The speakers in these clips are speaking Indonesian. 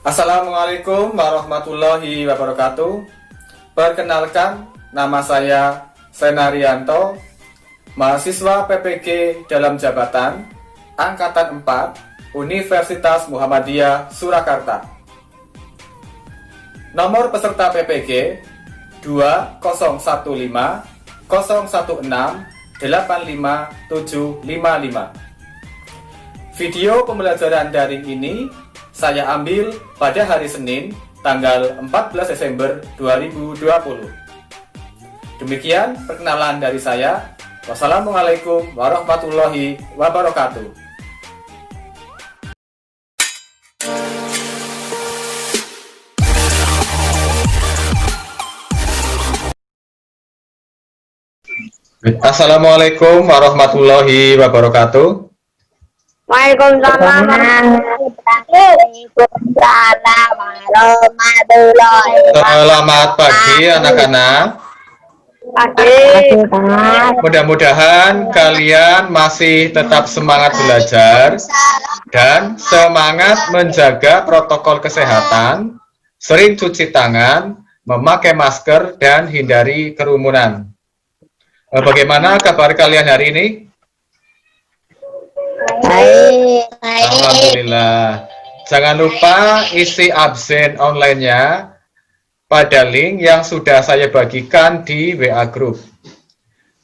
Assalamualaikum warahmatullahi wabarakatuh. Perkenalkan, nama saya Senarianto, mahasiswa PPG dalam jabatan Angkatan 4 Universitas Muhammadiyah Surakarta. Nomor peserta PPG 2015 016 85755. Video pembelajaran daring ini saya ambil pada hari Senin, tanggal 14 Desember 2020. Demikian perkenalan dari saya. Wassalamualaikum warahmatullahi wabarakatuh. Assalamualaikum warahmatullahi wabarakatuh. Waalaikumsalam warahmatullahi wabarakatuh. Selamat pagi anak-anak. Pagi. Mudah-mudahan kalian masih tetap semangat belajar dan semangat menjaga protokol kesehatan, sering cuci tangan, memakai masker, dan hindari kerumunan. Bagaimana kabar kalian hari ini? Baik. Alhamdulillah. Jangan lupa isi absen online-nya pada link yang sudah saya bagikan di WA Group.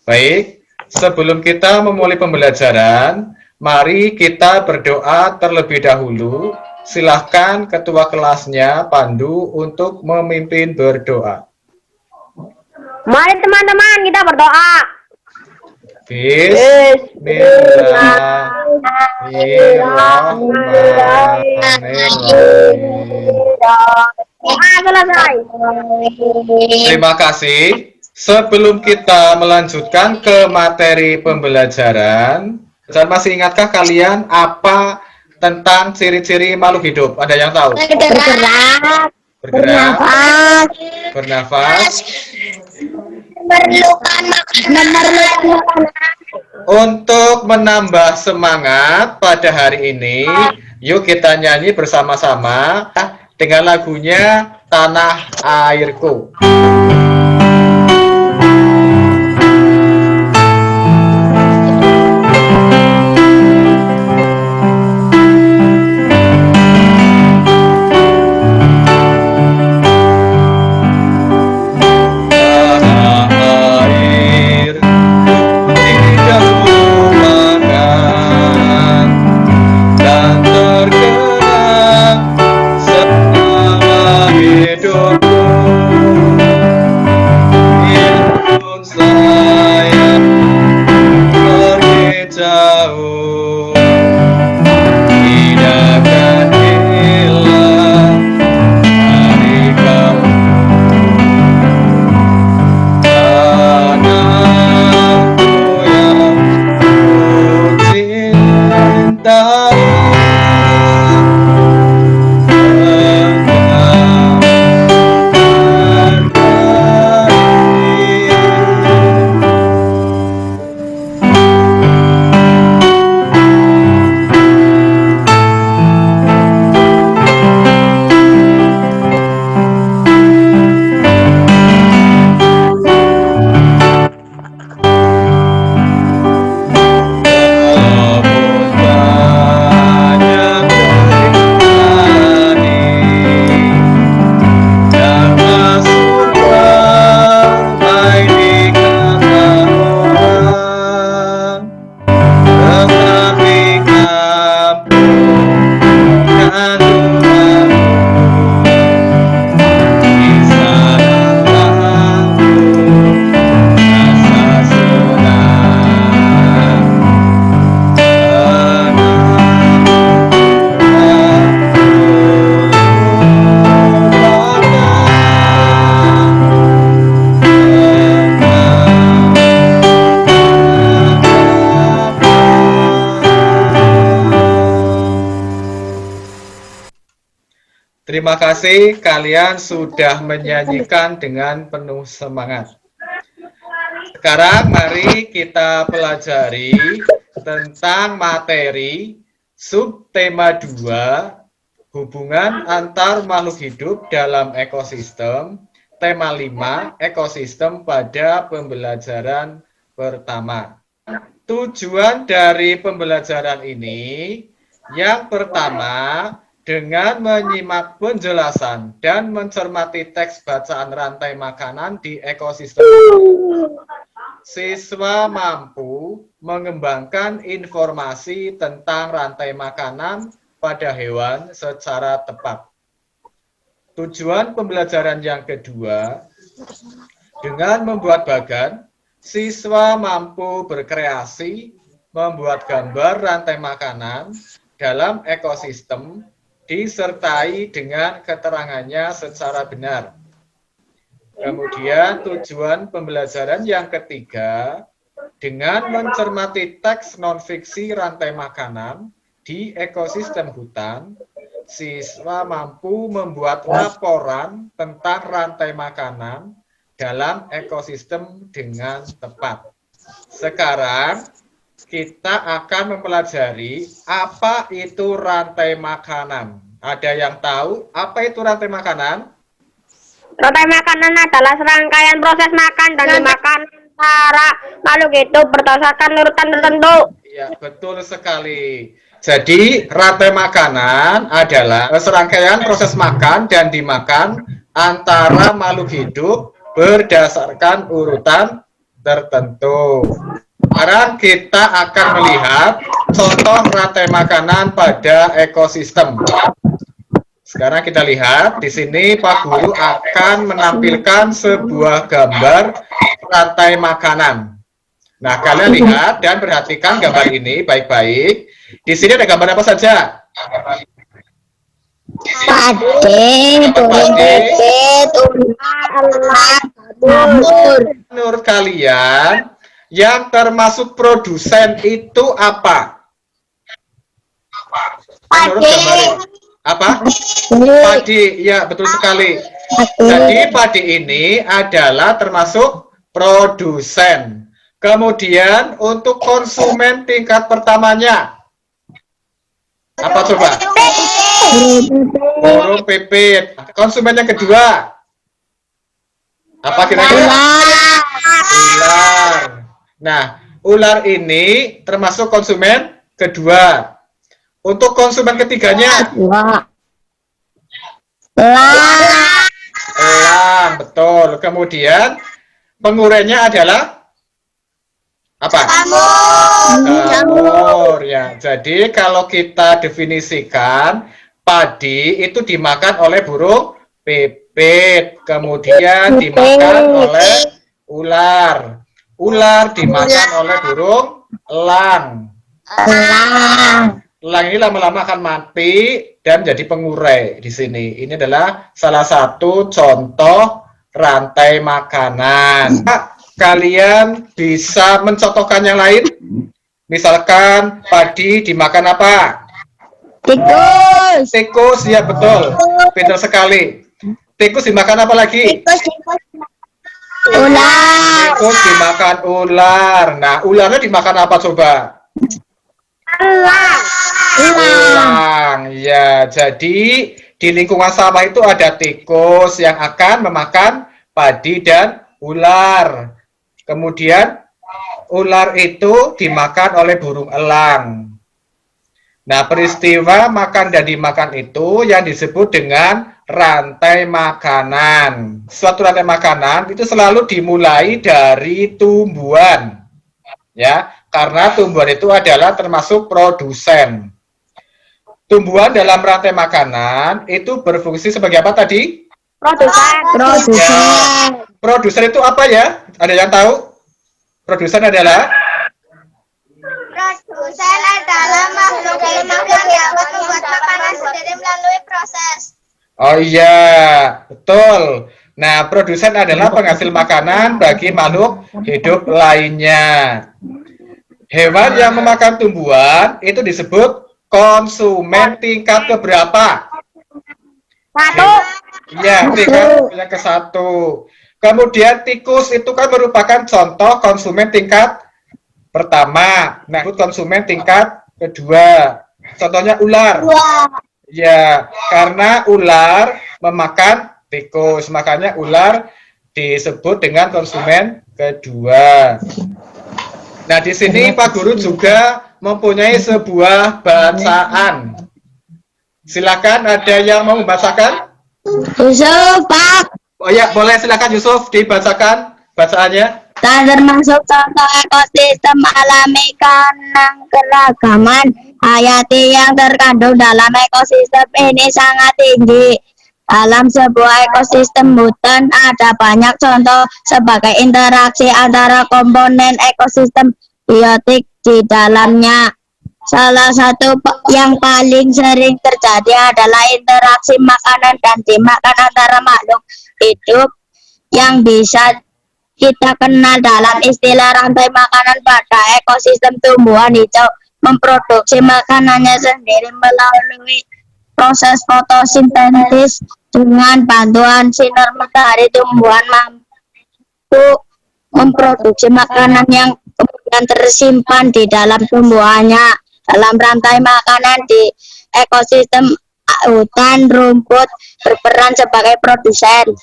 Baik, sebelum kita memulai pembelajaran, mari kita berdoa terlebih dahulu. Silahkan ketua kelasnya Pandu untuk memimpin berdoa. Mari teman-teman kita berdoa. Bismillahirrahmanirrahim. Terima kasih. Sebelum kita melanjutkan ke materi pembelajaran, masih ingatkah kalian apa tentang ciri-ciri makhluk hidup? Ada yang tahu? Bergerak, bernafas, memerlukan makanan. Untuk menambah semangat pada hari ini, yuk kita nyanyi bersama-sama dengan lagunya Tanah Airku. Terima kasih kalian sudah menyanyikan dengan penuh semangat. Sekarang mari kita pelajari tentang materi subtema 2 hubungan antar makhluk hidup dalam ekosistem. Tema 5, ekosistem pada pembelajaran pertama. Tujuan dari pembelajaran ini, yang pertama, dengan menyimak penjelasan dan mencermati teks bacaan rantai makanan di ekosistem, siswa mampu mengembangkan informasi tentang rantai makanan pada hewan secara tepat. Tujuan pembelajaran yang kedua, dengan membuat bagan, siswa mampu berkreasi, membuat gambar rantai makanan dalam ekosistem, disertai dengan keterangannya secara benar. Kemudian tujuan pembelajaran yang ketiga, dengan mencermati teks non-fiksi rantai makanan di ekosistem hutan, siswa mampu membuat laporan tentang rantai makanan dalam ekosistem dengan tepat. Sekarang kita akan mempelajari apa itu rantai makanan. Ada yang tahu apa itu rantai makanan? Rantai makanan adalah serangkaian proses makan dan dimakan antara makhluk hidup berdasarkan urutan tertentu. Ya, betul sekali. Jadi, rantai makanan adalah serangkaian proses makan dan dimakan antara makhluk hidup berdasarkan urutan tertentu. Sekarang kita akan melihat contoh rantai makanan pada ekosistem. Sekarang kita lihat di sini Pak Guru akan menampilkan sebuah gambar rantai makanan. Nah, kalian lihat dan perhatikan gambar ini baik-baik. Di sini ada gambar apa saja? Pade, Menurut kalian, yang termasuk produsen itu apa? Menurut gambar ini. Apa? Padi, ya betul sekali. Jadi padi ini adalah termasuk produsen. Kemudian untuk konsumen tingkat pertamanya, apa coba? Burung pipit. Konsumen yang kedua, apa kira-kira? Ular. Nah, ular ini termasuk konsumen kedua. Untuk konsumen ketiganya, elang, betul. Kemudian pengurainya adalah apa? Jamur, ya. Jadi kalau kita definisikan, padi itu dimakan oleh burung pipit, kemudian dimakan oleh ular. Ular dimakan oleh burung elang. Elang ini lama-lama akan mati dan jadi pengurai di sini. Ini adalah salah satu contoh rantai makanan. Kalian bisa mencontohkan yang lain? Misalkan padi dimakan apa? tikus, Tikus, ya betul. Pintar sekali. Tikus dimakan apa lagi? ular, Tikus dimakan ular. Nah, ularnya dimakan apa coba? Elang. Ya, jadi di lingkungan sawah itu ada tikus yang akan memakan padi dan ular. Kemudian ular itu dimakan oleh burung elang. Nah, peristiwa makan dan dimakan itu yang disebut dengan rantai makanan. Suatu rantai makanan itu selalu dimulai dari tumbuhan. Ya, karena tumbuhan itu adalah termasuk produsen. Tumbuhan dalam rantai makanan itu berfungsi sebagai apa tadi? produsen, Ya. Produsen itu apa ya? Ada yang tahu? Produsen adalah? Produsen adalah makhluk hidup yang dapat membuat makanan sendiri melalui proses. Oh iya, betul. Nah, produsen adalah penghasil makanan bagi makhluk hidup lainnya. Hewan yang memakan tumbuhan itu disebut konsumen tingkat keberapa? satu, Ya, tingkat yang ke-1. Kemudian tikus itu kan merupakan contoh konsumen tingkat pertama. Nah, konsumen tingkat kedua. Contohnya ular. Ya, karena ular memakan tikus, makanya ular disebut dengan konsumen kedua. Nah, di sini Pak Guru juga mempunyai sebuah bacaan. Silakan, ada yang mau membacakan? Yusuf, Pak. Oh ya, boleh silakan Yusuf dibacakan bacaannya. Tak termasuk contoh ekosistem alami karena keragaman hayati yang terkandung dalam ekosistem ini sangat tinggi. Dalam sebuah ekosistem hutan ada banyak contoh sebagai interaksi antara komponen ekosistem biotik di dalamnya. Salah satu yang paling sering terjadi adalah interaksi makanan dan dimakan antara makhluk hidup yang bisa kita kenal dalam istilah rantai makanan pada ekosistem. Tumbuhan hijau memproduksi makanannya sendiri melalui proses fotosintesis. Dengan bantuan sinar matahari, tumbuhan mampu memproduksi makanan yang kemudian tersimpan di dalam tumbuhannya. Dalam rantai makanan di ekosistem hutan, rumput berperan sebagai produsen.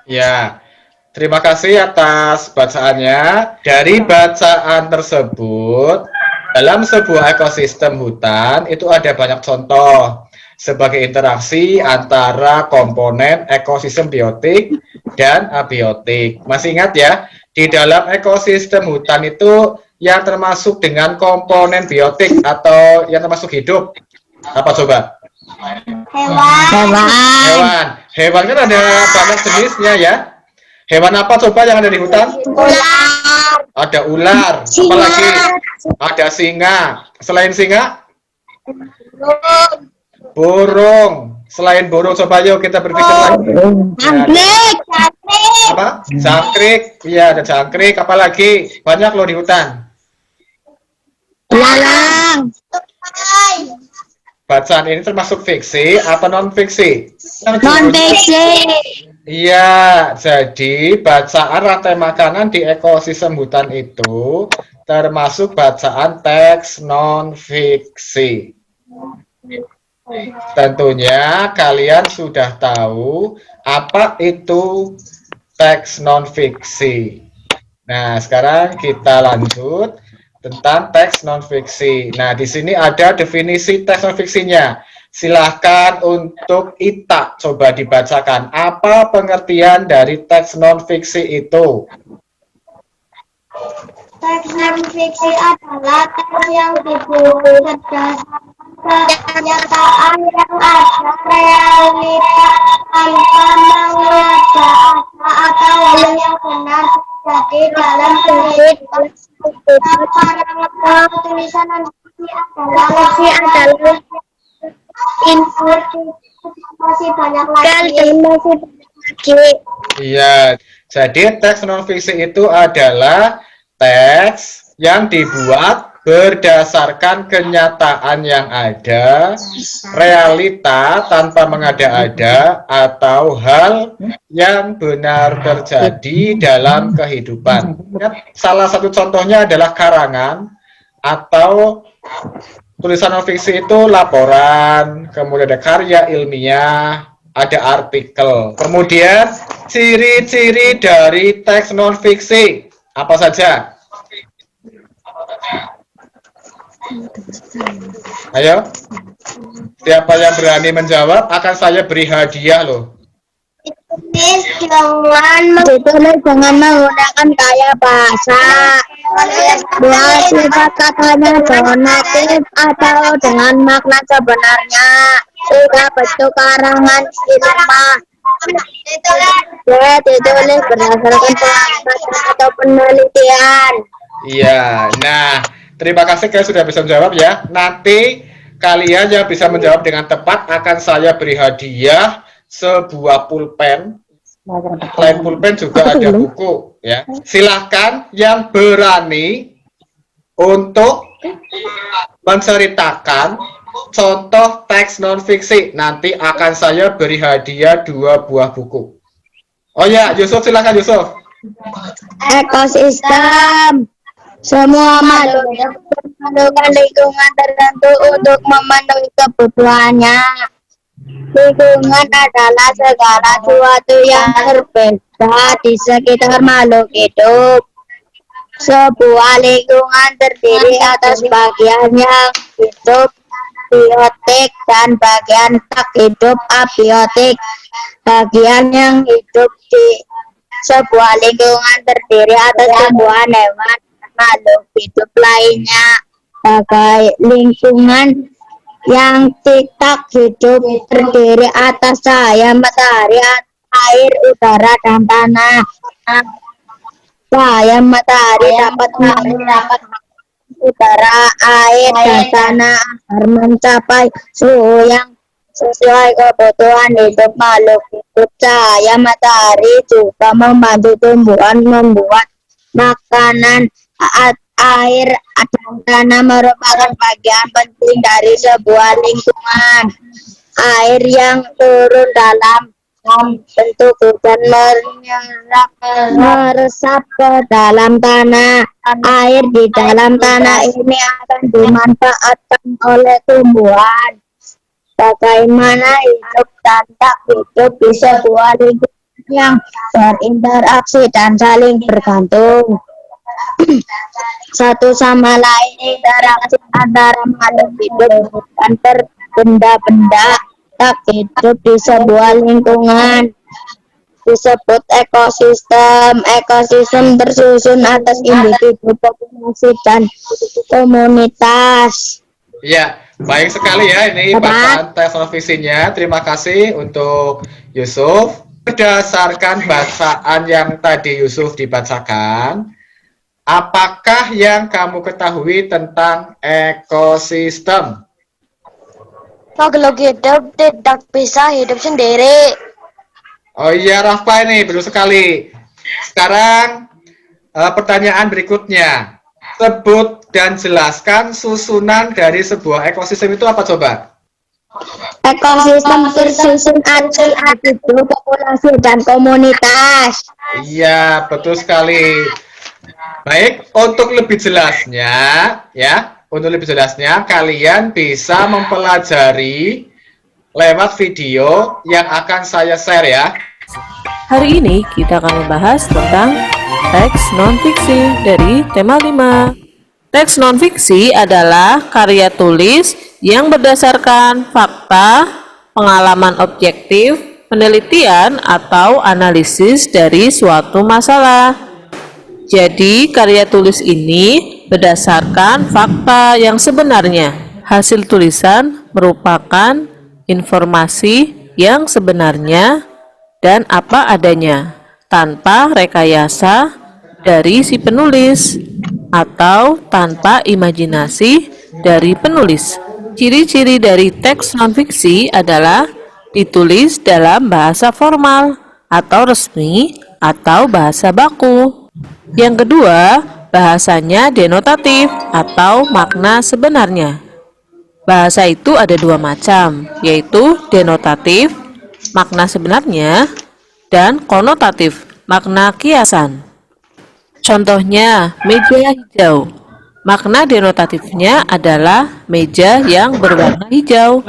Ya, terima kasih atas bacaannya. Dari bacaan tersebut, dalam sebuah ekosistem hutan itu ada banyak contoh sebagai interaksi antara komponen ekosistem biotik dan abiotik. Masih ingat ya, di dalam ekosistem hutan itu yang termasuk dengan komponen biotik atau yang termasuk hidup, apa coba? Hewan kan ada banyak jenisnya ya. Hewan apa coba yang ada di hutan? Ular. Ada ular, apalagi ada singa. Selain singa? Burung. Selain burung, coba yuk kita berpikir lagi. Jangkrik. Apa? Jangkrik. Iya, ada jangkrik. Apalagi? Banyak loh di hutan. Lalang. Bacaan ini termasuk fiksi atau non fiksi? Non fiksi. Iya, jadi bacaan rantai makanan di ekosistem hutan itu termasuk bacaan teks non fiksi. Tentunya kalian sudah tahu apa itu teks non fiksi. Nah, sekarang kita lanjut tentang teks non fiksi. Nah, di sini ada definisi teks non fiksinya. Silahkan untuk Ita coba dibacakan. Apa pengertian dari teks non fiksi itu? Teks non fiksi adalah teks yang dibuat berdasarkan kenyataan yang ada, realita tanpa mengada atau hal yang benar terjadi dalam kehidupan. Para tulisan non fiksi adalah info masih banyak lagi. Iya, jadi teks non fiksi itu adalah teks yang dibuat berdasarkan kenyataan yang ada, realita tanpa mengada-ada, atau hal yang benar terjadi dalam kehidupan. Salah satu contohnya adalah karangan atau tulisan non fiksi itu laporan, kemudian ada karya ilmiah, ada artikel. Kemudian ciri-ciri dari teks non fiksi apa saja? Ayo, siapa yang berani menjawab akan saya beri hadiah loh. Ditulis dengan menggunakan gaya bahasa. Buat sifat katanya donatif atau dengan makna sebenarnya. Tidak bentuk karangan ilmiah. Ditulis berdasarkan pengamatan atau penelitian. Iya, nah terima kasih kalian sudah bisa menjawab ya. Nanti kalian yang bisa menjawab dengan tepat akan saya beri hadiah sebuah pulpen. Selain pulpen juga ada buku ya. Silahkan yang berani untuk menceritakan contoh teks non fiksi. Nanti akan saya beri hadiah 2 buah buku. Oh ya, Yusuf, silakan Yusuf. Ekosistem. Semua makhluk memerlukan lingkungan tertentu untuk memenuhi kebutuhannya. Lingkungan adalah segala sesuatu yang berbeda di sekitar makhluk hidup. Sebuah lingkungan terdiri atas bagian yang hidup biotik dan bagian tak hidup abiotik. Bagian yang hidup di sebuah lingkungan terdiri atas tumbuhan, hewan, dan makhluk hidup lainnya. Bagai lingkungan yang tidak hidup terdiri atas cahaya matahari, air, udara, dan tanah. Cahaya matahari dapat udara, air, dan tanah agar mencapai suhu yang sesuai kebutuhan hidup makhluk hidup. Cahaya matahari juga membantu tumbuhan membuat makanan. Air dan tanah merupakan bagian penting dari sebuah lingkungan. Air yang turun dalam bentuk hujan meresap ke dalam tanah. Air di dalam tanah ini akan dimanfaatkan oleh tumbuhan. Bagaimana hidup dan tak hidup di sebuah lingkungan yang berinteraksi dan saling bergantung satu sama lain. Interaksi antara makhluk hidup dan benda-benda tak hidup di sebuah lingkungan disebut ekosistem. Ekosistem tersusun atas individu, populasi, dan komunitas. Ya, baik sekali ya ini bacaan tes visinya. Terima kasih untuk Yusuf. Berdasarkan bacaan yang tadi Yusuf dibacakan, apakah yang kamu ketahui tentang ekosistem? Makhluk hidup tidak bisa hidup sendiri. Oh iya, Rafa ini betul sekali. Sekarang pertanyaan berikutnya. Sebut dan jelaskan susunan dari sebuah ekosistem itu apa coba? Ekosistem tersusun atas individu, populasi, dan komunitas. Iya, betul sekali. Baik, untuk lebih jelasnya, kalian bisa mempelajari lewat video yang akan saya share ya. Hari ini kita akan membahas tentang teks non-fiksi dari tema 5. Teks non-fiksi adalah karya tulis yang berdasarkan fakta, pengalaman objektif, penelitian, atau analisis dari suatu masalah. Jadi, karya tulis ini berdasarkan fakta yang sebenarnya. Hasil tulisan merupakan informasi yang sebenarnya dan apa adanya, tanpa rekayasa dari si penulis atau tanpa imajinasi dari penulis. Ciri-ciri dari teks non-fiksi adalah ditulis dalam bahasa formal atau resmi atau bahasa baku. Yang kedua, bahasanya denotatif atau makna sebenarnya. Bahasa itu ada dua macam, yaitu denotatif, makna sebenarnya, dan konotatif, makna kiasan. Contohnya, meja hijau. Makna denotatifnya adalah meja yang berwarna hijau.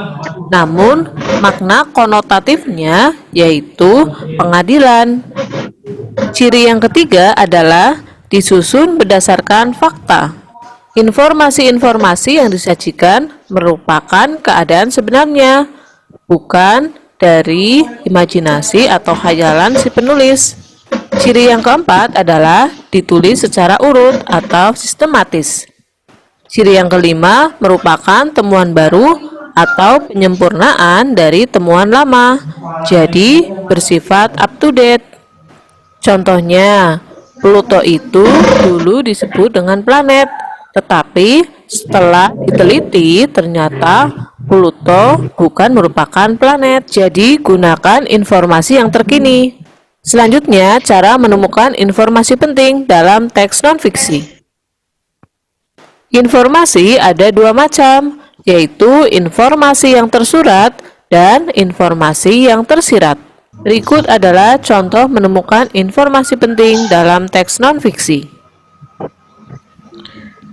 Namun, makna konotatifnya yaitu pengadilan. Ciri yang ketiga adalah disusun berdasarkan fakta. Informasi-informasi yang disajikan merupakan keadaan sebenarnya, bukan dari imajinasi atau khayalan si penulis. Ciri yang keempat adalah ditulis secara urut atau sistematis. Ciri yang kelima merupakan temuan baru atau penyempurnaan dari temuan lama, jadi bersifat up to date. Contohnya, Pluto itu dulu disebut dengan planet, tetapi setelah diteliti ternyata Pluto bukan merupakan planet. Jadi gunakan informasi yang terkini. Selanjutnya, cara menemukan informasi penting dalam teks non-fiksi. Informasi ada dua macam, yaitu informasi yang tersurat dan informasi yang tersirat. Berikut adalah contoh menemukan informasi penting dalam teks non-fiksi.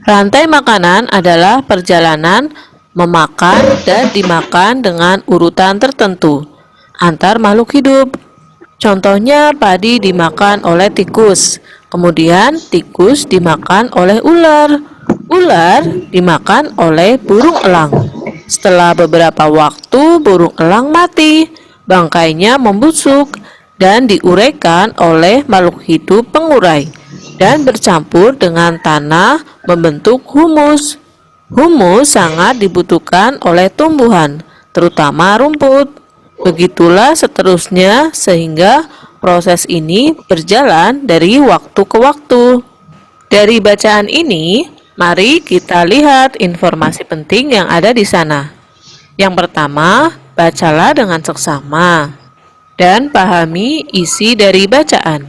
Rantai makanan adalah perjalanan memakan dan dimakan dengan urutan tertentu antar makhluk hidup. Contohnya, padi dimakan oleh tikus, kemudian tikus dimakan oleh ular, ular dimakan oleh burung elang. Setelah beberapa waktu, burung elang mati, bangkainya membusuk dan diuraikan oleh makhluk hidup pengurai dan bercampur dengan tanah membentuk humus. Humus sangat dibutuhkan oleh tumbuhan, terutama rumput. Begitulah seterusnya sehingga proses ini berjalan dari waktu ke waktu. Dari bacaan ini, mari kita lihat informasi penting yang ada di sana. Yang pertama, bacalah dengan seksama dan pahami isi dari bacaan.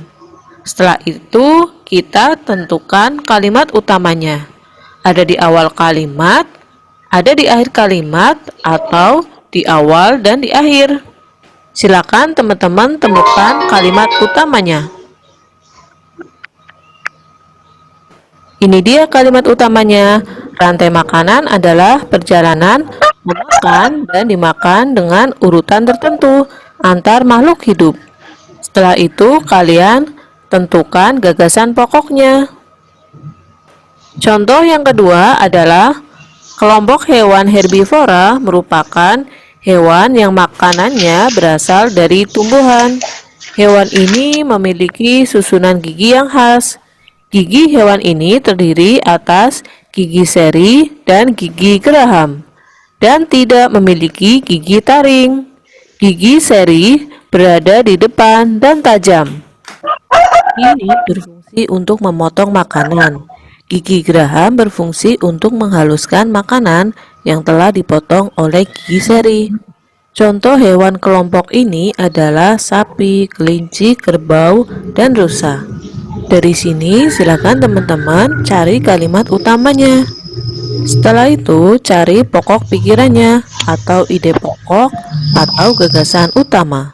Setelah itu, kita tentukan kalimat utamanya. Ada di awal kalimat, ada di akhir kalimat, atau di awal dan di akhir. Silakan teman-teman temukan kalimat utamanya. Ini dia kalimat utamanya. Rantai makanan adalah perjalanan memakan dan dimakan dengan urutan tertentu antar makhluk hidup. Setelah itu, kalian tentukan gagasan pokoknya. Contoh yang kedua adalah kelompok hewan herbivora merupakan hewan yang makanannya berasal dari tumbuhan. Hewan ini memiliki susunan gigi yang khas. Gigi hewan ini terdiri atas gigi seri dan gigi geraham, dan tidak memiliki gigi taring. Gigi seri berada di depan dan tajam. Ini berfungsi untuk memotong makanan. Gigi geraham berfungsi untuk menghaluskan makanan yang telah dipotong oleh gigi seri. Contoh hewan kelompok ini adalah sapi, kelinci, kerbau, dan rusa. Dari sini, silakan teman-teman cari kalimat utamanya. Setelah itu, cari pokok pikirannya atau ide pokok atau gagasan utama.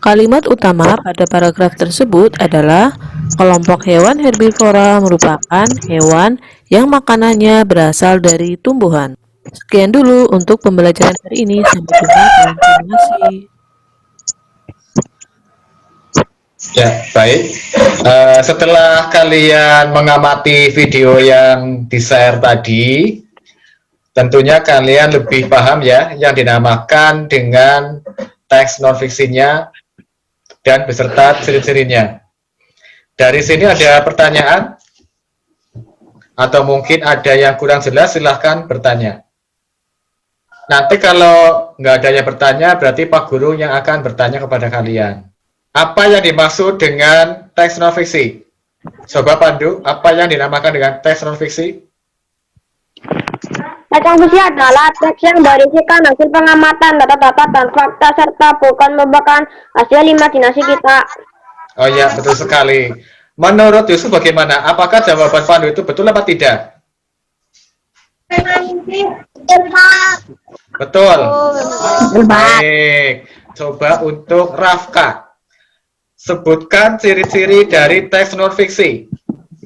Kalimat utama pada paragraf tersebut adalah kelompok hewan herbivora merupakan hewan yang makanannya berasal dari tumbuhan. Sekian dulu untuk pembelajaran hari ini. Sampai jumpa dan terima kasih. Ya, baik. Setelah kalian mengamati video yang di-share tadi, tentunya kalian lebih paham ya yang dinamakan dengan teks non-fiksinya dan beserta ciri-cirinya. Dari sini ada pertanyaan? Atau mungkin ada yang kurang jelas, silahkan bertanya. Nanti kalau nggak ada yang bertanya, berarti Pak Guru yang akan bertanya kepada kalian. Apa yang dimaksud dengan teks non-fiksi? Coba Pandu, apa yang dinamakan dengan teks non-fiksi? Teks non-fiksi adalah teks yang berisikan hasil pengamatan, data-data, dan fakta, serta bukan merupakan hasil imajinasi kita. Oh ya, betul sekali. Menurut Yusuf bagaimana? Apakah jawaban Pandu itu betul apa tidak? Betul. Baik. Coba untuk Rafka. Sebutkan ciri-ciri dari teks non-fiksi.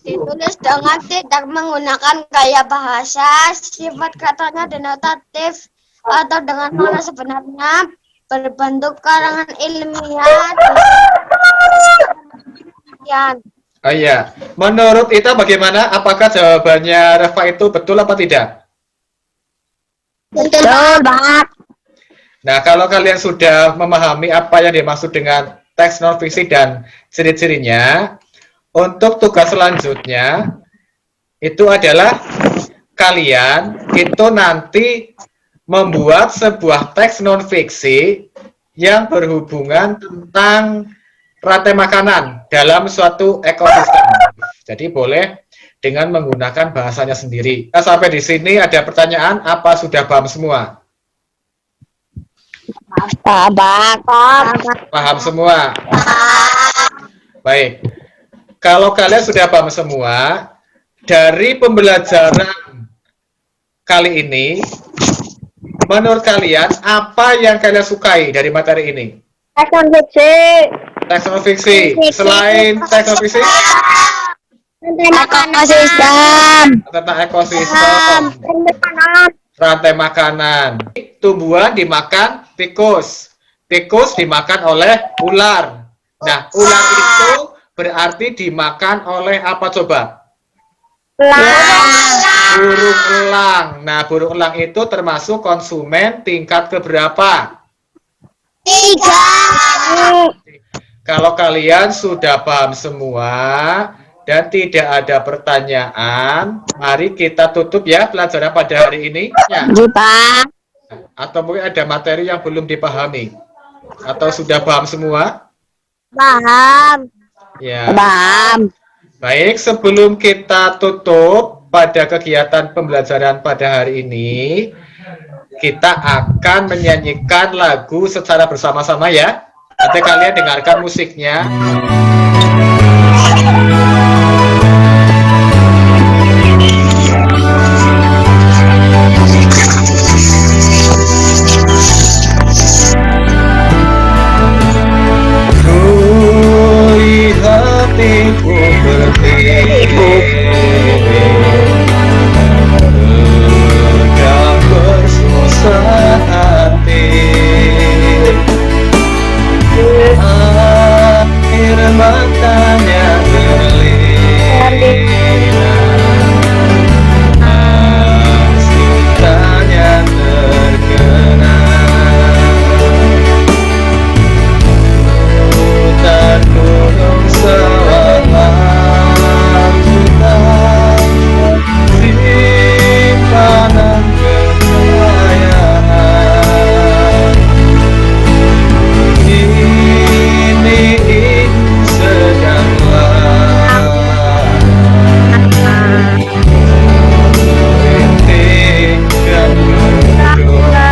Ditulis dengan tidak menggunakan gaya bahasa, sifat katanya denotatif atau dengan mana sebenarnya, berbentuk karangan ilmiah. Oh iya, menurut Ita bagaimana? Apakah jawabannya Rafa itu betul apa tidak? Betul, Pak. Nah, kalau kalian sudah memahami apa yang dimaksud dengan teks non-fiksi dan ciri-cirinya, untuk tugas selanjutnya itu adalah kalian itu nanti membuat sebuah teks non-fiksi yang berhubungan tentang rantai makanan dalam suatu ekosistem. Jadi boleh dengan menggunakan bahasanya sendiri. Nah, sampai di sini ada pertanyaan, apa sudah paham semua? Paham semua? Baik. Kalau kalian sudah paham semua, dari pembelajaran kali ini, menurut kalian apa yang kalian sukai dari materi ini? Teks non-fiksi. Teks non-fiksi. Selain teks non-fiksi? Ekosistem. Tentang ekosistem, rantai makanan. Tumbuhan dimakan tikus. Tikus dimakan oleh ular. Nah, ular itu berarti dimakan oleh apa coba? Burung elang. Nah, burung elang itu termasuk konsumen tingkat keberapa? 3. Kalau kalian sudah paham semua dan tidak ada pertanyaan, mari kita tutup ya pelajaran pada hari ini. Ya. Pak. Atau mungkin ada materi yang belum dipahami? Atau sudah paham semua? Paham. Ya. Paham. Baik, sebelum kita tutup pada kegiatan pembelajaran pada hari ini, kita akan menyanyikan lagu secara bersama-sama ya. Nanti kalian dengarkan musiknya. Hatiku berdiri, sedang bersusah hati, air matanya berlinang, cintanya terkenang. Hutan gunung sawah lautan, simpanan kekayaan. Ini sedanglah merintikkan berdoa.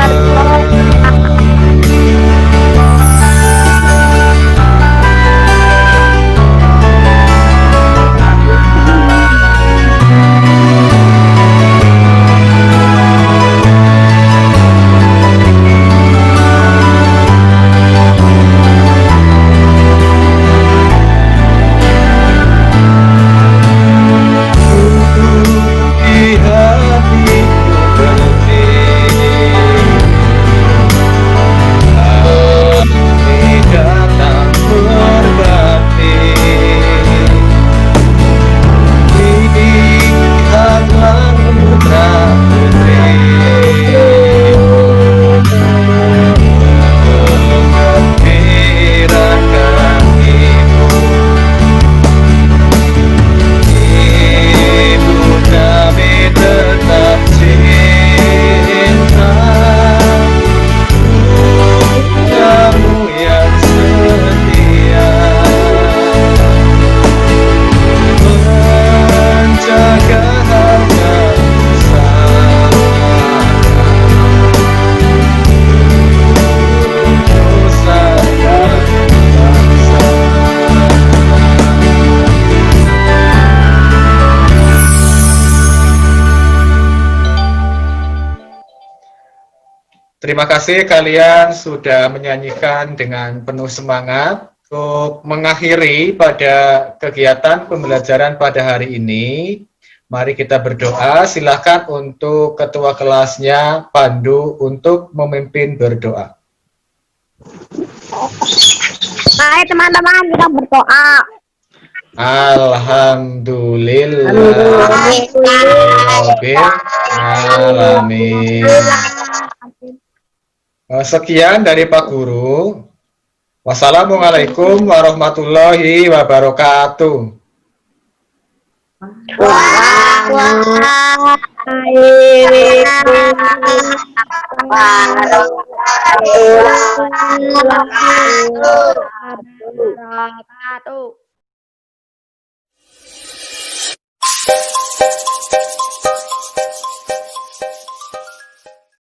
Di hatiku berdiri, hati datang berbakti. Lihatlah putra putri, gembirakan ibu. Ibu kami tetap cinta, kamu yang setia, menjaga harga pusaka bangsa. Terima kasih kalian sudah menyanyikan dengan penuh semangat. Untuk mengakhiri pada kegiatan pembelajaran pada hari ini, mari kita berdoa. Silakan untuk ketua kelasnya Pandu untuk memimpin berdoa. Hai teman-teman, kita berdoa. Alhamdulillah Rabbil alamin. Sekian dari Pak Guru. Wassalamualaikum warahmatullahi wabarakatuh. Waalaikumsalam warahmatullahi wabarakatuh.